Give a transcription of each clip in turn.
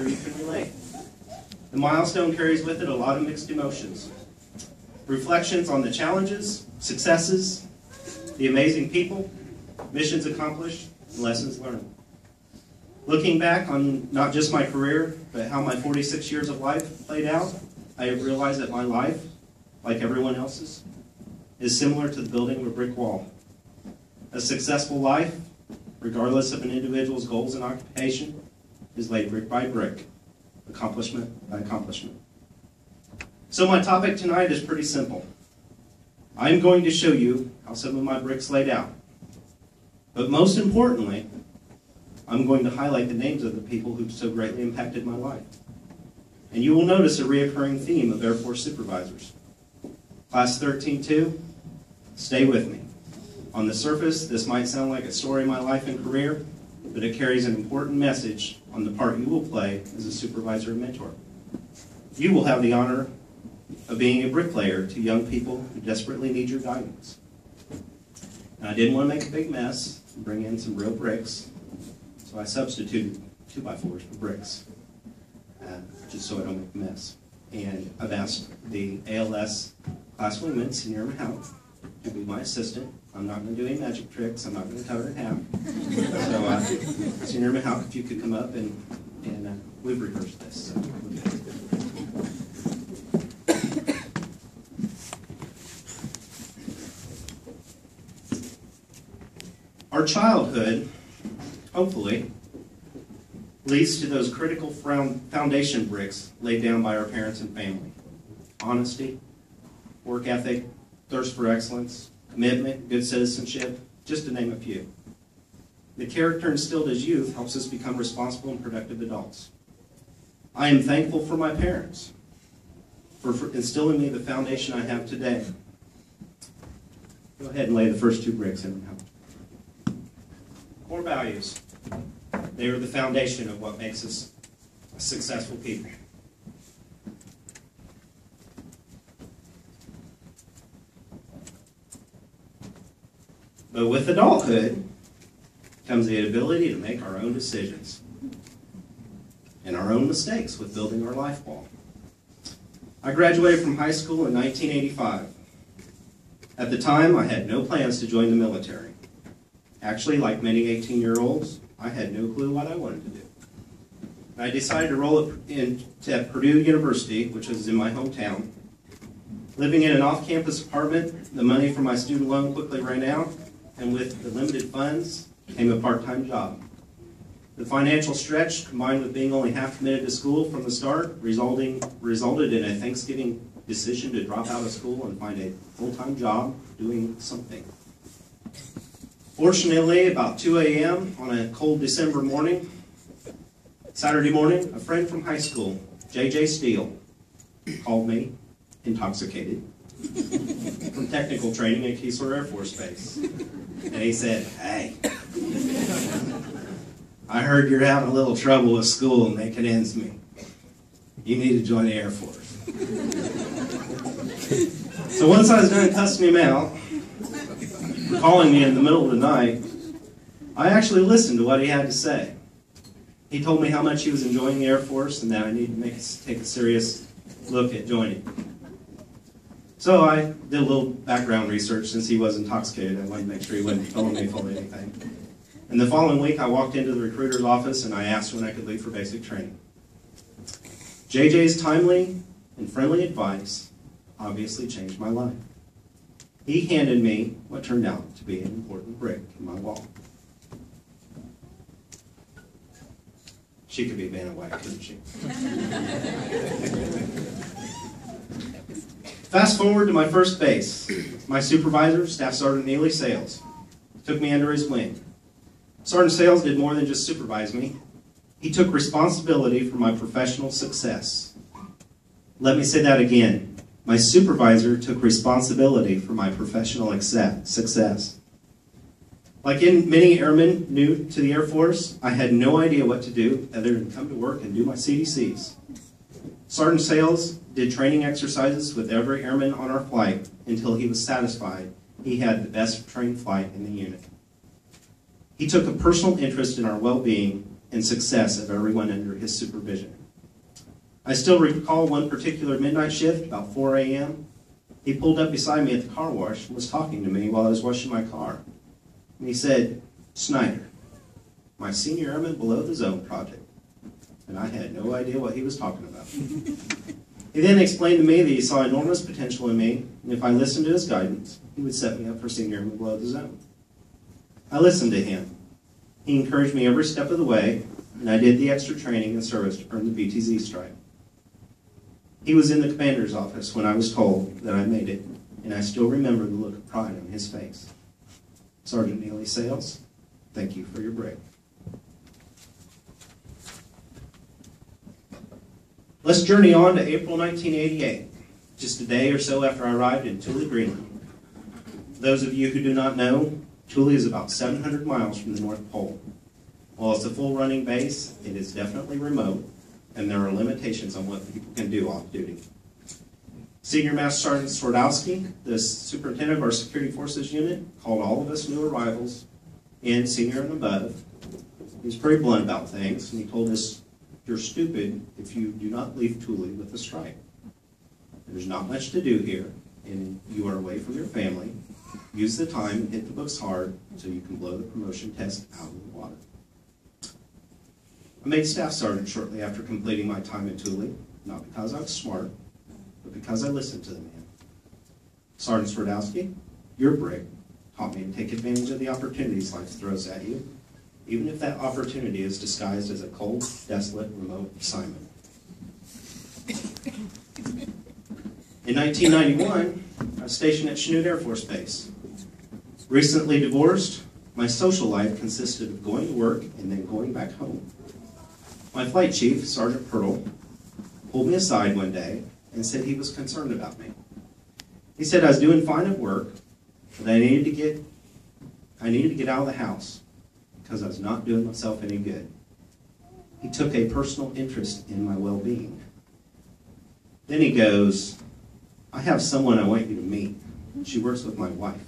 sure you can relate. The milestone carries with it a lot of mixed emotions. Reflections on the challenges, successes, the amazing people, missions accomplished, and lessons learned. Looking back on not just my career, but how my 46 years of life played out, I have realized that my life, like everyone else's, is similar to the building of a brick wall. A successful life, regardless of an individual's goals and occupation, is laid brick by brick, accomplishment by accomplishment. So my topic tonight is pretty simple. I'm going to show you how some of my bricks laid out. But most importantly, I'm going to highlight the names of the people who so greatly impacted my life. And you will notice a reoccurring theme of Air Force supervisors. Class 13-2, stay with me. On the surface, this might sound like a story of my life and career, but it carries an important message on the part you will play as a supervisor and mentor. You will have the honor of being a bricklayer to young people who desperately need your guidance. And I didn't want to make a big mess and bring in some real bricks, so I substituted 2x4s for bricks, just so I don't make a mess. And I've asked the ALS class wingman, Senior Mahalik, to be my assistant. I'm not going to do any magic tricks. I'm not going to cut her in half. So, Senior Mahalik, if you could come up and we've rehearsed this. So. Our childhood, hopefully, leads to those critical foundation bricks laid down by our parents and family. Honesty, work ethic, thirst for excellence, commitment, good citizenship, just to name a few. The character instilled as youth helps us become responsible and productive adults. I am thankful for my parents for instilling me the foundation I have today. Go ahead and lay the first two bricks in now. Core values. They are the foundation of what makes us a successful people. But with adulthood comes the ability to make our own decisions and our own mistakes with building our life wall. I graduated from high school in 1985. At the time, I had no plans to join the military. Actually, like many 18-year-olds, I had no clue what I wanted to do. I decided to roll at Purdue University, which was in my hometown. Living in an off-campus apartment, the money from my student loan quickly ran out, and with the limited funds came a part-time job. The financial stretch, combined with being only half committed to school from the start, resulted in a Thanksgiving decision to drop out of school and find a full-time job doing something. Fortunately, about 2 a.m. on a cold December morning, Saturday morning, a friend from high school, J.J. Steele, called me, intoxicated, from technical training at Keesler Air Force Base. And he said, "Hey, I heard you're having a little trouble with school and making ends meet. You need to join the Air Force." So once I was done cussing him out, calling me in the middle of the night, I actually listened to what he had to say. He told me how much he was enjoying the Air Force and that I needed to take a serious look at joining. So I did a little background research. Since he was intoxicated, I wanted to make sure he wasn't telling me fully anything. And the following week, I walked into the recruiter's office and I asked when I could leave for basic training. JJ's timely and friendly advice obviously changed my life. He handed me what turned out to be an important brick in my wall. She could be Vanna White, couldn't she? Fast forward to my first base. My supervisor, Staff Sergeant Neely Sales, took me under his wing. Sergeant Sales did more than just supervise me. He took responsibility for my professional success. Let me say that again. My supervisor took responsibility for my professional success. Like many airmen new to the Air Force, I had no idea what to do other than come to work and do my CDCs. Sergeant Sales did training exercises with every airman on our flight until he was satisfied he had the best trained flight in the unit. He took a personal interest in our well-being and success of everyone under his supervision. I still recall one particular midnight shift, about 4 a.m. He pulled up beside me at the car wash and was talking to me while I was washing my car. And he said, "Snyder, my senior airman below the zone project." And I had no idea what he was talking about. He then explained to me that he saw enormous potential in me, and if I listened to his guidance, he would set me up for senior airman below the zone. I listened to him. He encouraged me every step of the way, and I did the extra training and service to earn the BTZ stripe. He was in the commander's office when I was told that I made it, and I still remember the look of pride on his face. Sergeant Neely Sales, thank you for your break. Let's journey on to April 1988, just a day or so after I arrived in Thule, Greenland. For those of you who do not know, Thule is about 700 miles from the North Pole. While it's a full running base, it is definitely remote, and there are limitations on what people can do off duty. Senior Master Sergeant Swardowski, the superintendent of our security forces unit, called all of us new arrivals in, senior and above. He was pretty blunt about things, and he told us, "You're stupid if you do not leave Thule with a stripe. There's not much to do here, and you are away from your family. Use the time and hit the books hard so you can blow the promotion test out of the water." I made staff sergeant shortly after completing my time in Thule, not because I was smart, but because I listened to the man. Sergeant Swardowski, your brick taught me to take advantage of the opportunities life throws at you, even if that opportunity is disguised as a cold, desolate, remote assignment. In 1991, I was stationed at Snyder Air Force Base. Recently divorced, my social life consisted of going to work and then going back home. My flight chief, Sergeant Pirtle, pulled me aside one day and said he was concerned about me. He said I was doing fine at work, but I needed to get out of the house because I was not doing myself any good. He took a personal interest in my well-being. Then he goes, "I have someone I want you to meet. She works with my wife."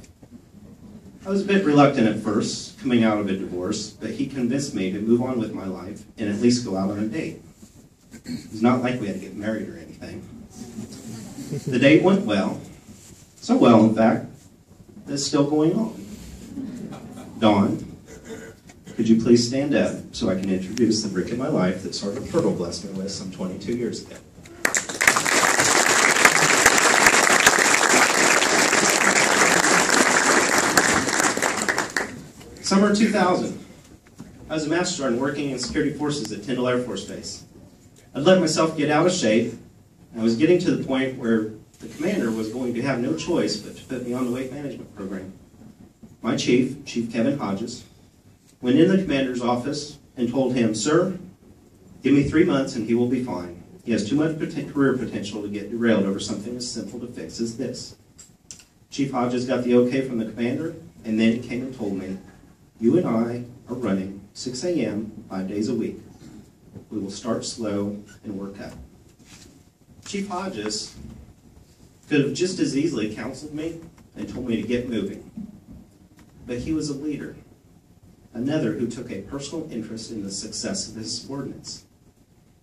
I was a bit reluctant at first, coming out of a divorce, but he convinced me to move on with my life and at least go out on a date. It's not like we had to get married or anything. The date went well. So well, in fact, that it's still going on. Dawn, could you please stand up so I can introduce the brick in my life that Sergeant Pirtle blessed me with some 22 years ago. Summer 2000, I was a master sergeant working in security forces at Tyndall Air Force Base. I'd let myself get out of shape. I was getting to the point where the commander was going to have no choice but to put me on the weight management program. My chief, Chief Kevin Hodges, went in the commander's office and told him, "Sir, give me 3 months and he will be fine. He has too much career potential to get derailed over something as simple to fix as this." Chief Hodges got the okay from the commander, and then he came and told me, "You and I are running 6 a.m. 5 days a week. We will start slow and work up." Chief Hodges could have just as easily counseled me and told me to get moving. But he was a leader, another who took a personal interest in the success of his subordinates.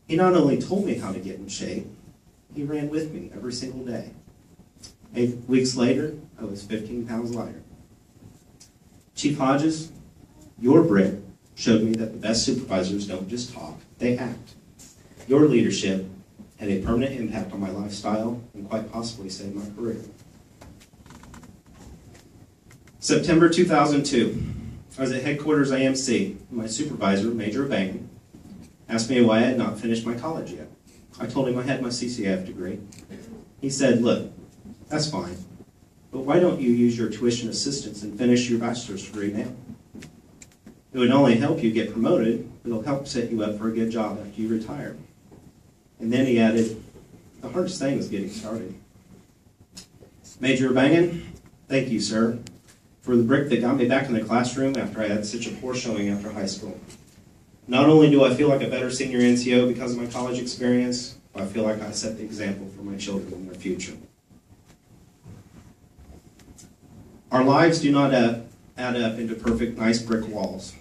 He not only told me how to get in shape, he ran with me every single day. 8 weeks later, I was 15 pounds lighter. Chief Hodges, your brick showed me that the best supervisors don't just talk, they act. Your leadership had a permanent impact on my lifestyle and quite possibly saved my career. September 2002, I was at headquarters AMC, and my supervisor, Major Bang, asked me why I had not finished my college yet. I told him I had my CCF degree. He said, "Look, that's fine, but why don't you use your tuition assistance and finish your bachelor's degree now? It would not only help you get promoted, but it'll help set you up for a good job after you retire." And then he added, "The hardest thing is getting started." Major Bangan, thank you, sir, for the brick that got me back in the classroom after I had such a poor showing after high school. Not only do I feel like a better senior NCO because of my college experience, but I feel like I set the example for my children in their future. Our lives do not add up into perfect, nice brick walls.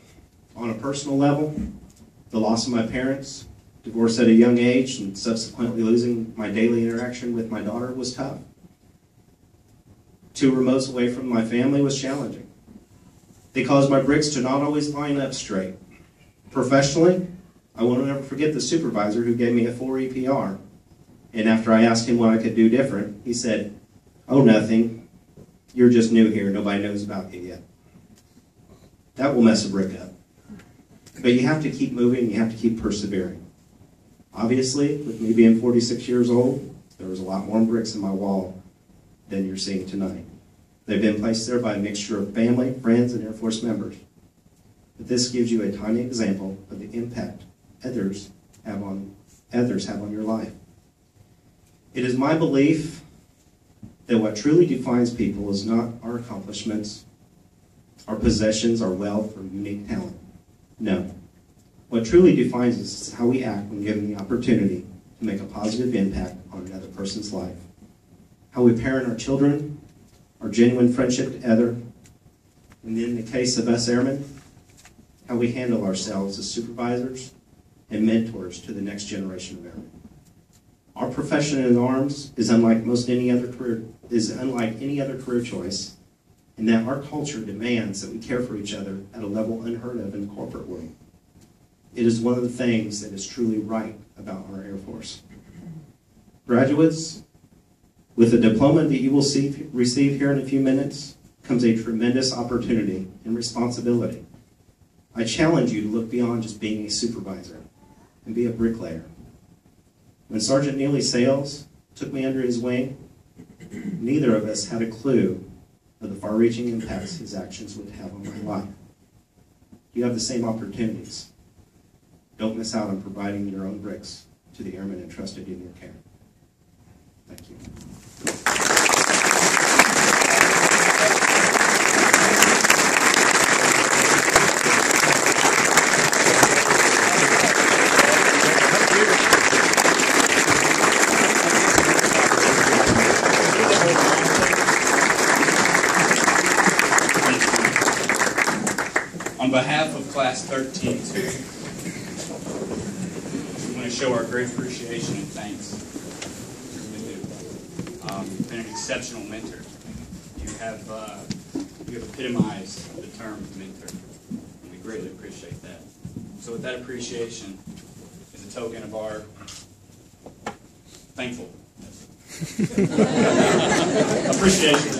On a personal level, The loss of my parents, divorce at a young age, and subsequently losing my daily interaction with my daughter was tough. 2 remotes away from my family was challenging. They caused my bricks to not always line up straight. Professionally, I won't ever forget the supervisor who gave me a 4 EPR. And after I asked him what I could do different, he said, "Oh, nothing. You're just new here. Nobody knows about you yet." That will mess a brick up. But you have to keep moving. You have to keep persevering. Obviously, with me being 46 years old, there was a lot more bricks in my wall than you're seeing tonight. They've been placed there by a mixture of family, friends, and Air Force members. But this gives you a tiny example of the impact others have on your life. It is my belief that what truly defines people is not our accomplishments, our possessions, our wealth, or unique talent. No. What truly defines us is how we act when given the opportunity to make a positive impact on another person's life. How we parent our children, our genuine friendship to others, and in the case of us airmen, how we handle ourselves as supervisors and mentors to the next generation of airmen. Our profession in arms is unlike any other career choice, in that our culture demands that we care for each other at a level unheard of in the corporate world. It is one of the things that is truly right about our Air Force. Graduates, with the diploma that you will receive here in a few minutes, comes a tremendous opportunity and responsibility. I challenge you to look beyond just being a supervisor and be a bricklayer. When Sergeant Neely Sales took me under his wing, neither of us had a clue of the far-reaching impacts his actions would have on my life. You have the same opportunities. Don't miss out on providing your own bricks to the airmen entrusted in your care. Thank you. On behalf of Class 13-2, we want to show our great appreciation and thanks. You've been an exceptional mentor. You have epitomized the term mentor, and we greatly appreciate that. So with that appreciation, is a token of our thankfulness. Appreciation.